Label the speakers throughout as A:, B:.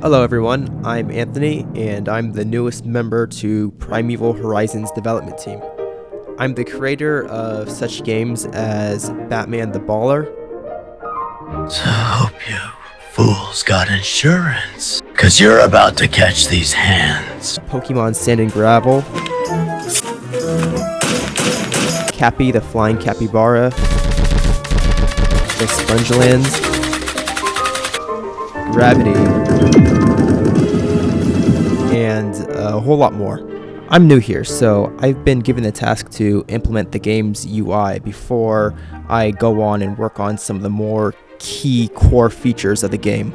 A: Hello everyone, I'm Anthony, and I'm the newest member to Primeval Horizon's development team. I'm the creator of such games as Batman the Baller,
B: So hope you fools got insurance, cause you're about to catch these hands.
A: Pokemon Sand and Gravel, Cappy the Flying Capybara, the Spongelands, Gravity, and a whole lot more. I'm new here, so I've been given the task to implement the game's UI before I go on and work on some of the more key core features of the game.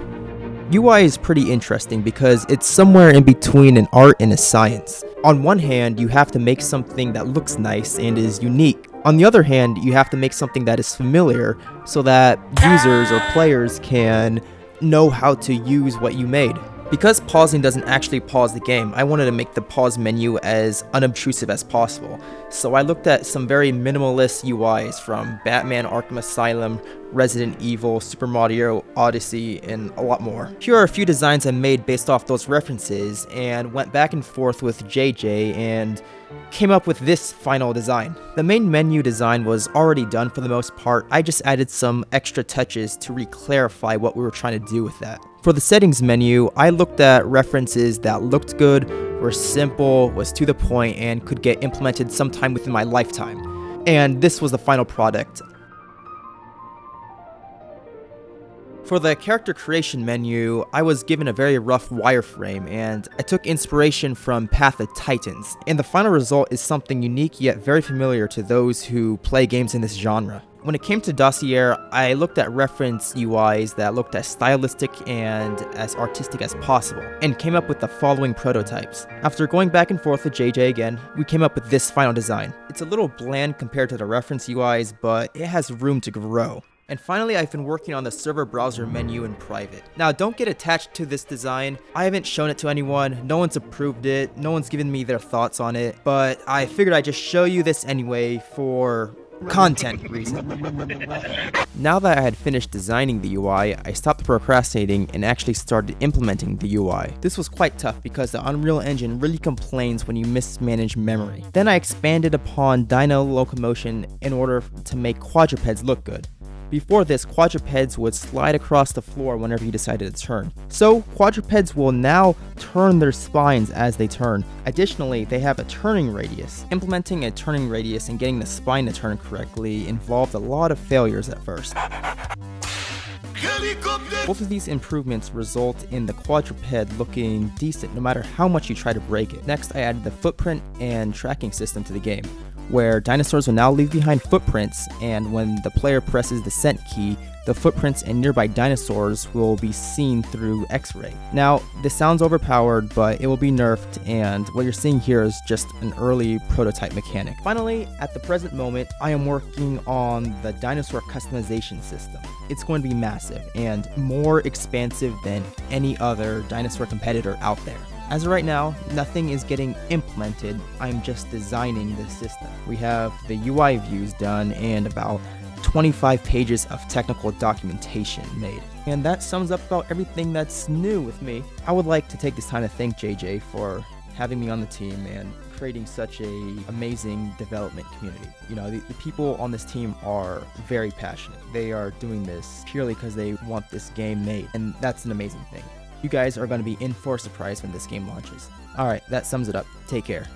A: UI is pretty interesting because it's somewhere in between an art and a science. On one hand, you have to make something that looks nice and is unique. On the other hand, you have to make something that is familiar so that users or players can know how to use what you made. Because pausing doesn't actually pause the game, I wanted to make the pause menu as unobtrusive as possible. So I looked at some very minimalist UIs from Batman Arkham Asylum, Resident Evil, Super Mario Odyssey, and a lot more. Here are a few designs I made based off those references, and went back and forth with JJ and came up with this final design. The main menu design was already done for the most part. I just added some extra touches to re-clarify what we were trying to do with that. For the settings menu, I looked at references that looked good, were simple, was to the point, and could get implemented sometime within my lifetime. And this was the final product. For the character creation menu, I was given a very rough wireframe, and I took inspiration from Path of Titans, and the final result is something unique yet very familiar to those who play games in this genre. When it came to Dossier, I looked at reference UIs that looked as stylistic and as artistic as possible, and came up with the following prototypes. After going back and forth with JJ again, we came up with this final design. It's a little bland compared to the reference UIs, but it has room to grow. And finally, I've been working on the server browser menu in private. Now, don't get attached to this design. I haven't shown it to anyone, no one's approved it, no one's given me their thoughts on it, but I figured I'd just show you this anyway for content reasons. Now that I had finished designing the UI, I stopped procrastinating and actually started implementing the UI. This was quite tough because the Unreal Engine really complains when you mismanage memory. Then I expanded upon Locomotion in order to make quadrupeds look good. Before this, quadrupeds would slide across the floor whenever you decided to turn. So, quadrupeds will now turn their spines as they turn. Additionally, they have a turning radius. Implementing a turning radius and getting the spine to turn correctly involved a lot of failures at first. Both of these improvements result in the quadruped looking decent no matter how much you try to break it. Next, I added the footprint and tracking system to the game, where dinosaurs will now leave behind footprints, and when the player presses the scent key, the footprints and nearby dinosaurs will be seen through X-ray. Now, this sounds overpowered, but it will be nerfed, and what you're seeing here is just an early prototype mechanic. Finally, at the present moment, I am working on the dinosaur customization system. It's going to be massive, and more expansive than any other dinosaur competitor out there. As of right now, nothing is getting implemented, I'm just designing the system. We have the UI views done and about 25 pages of technical documentation made. And that sums up about everything that's new with me. I would like to take this time to thank JJ for having me on the team and creating such an amazing development community. You know, the people on this team are very passionate. They are doing this purely because they want this game made, and that's an amazing thing. You guys are going to be in for a surprise when this game launches. Alright, that sums it up. Take care.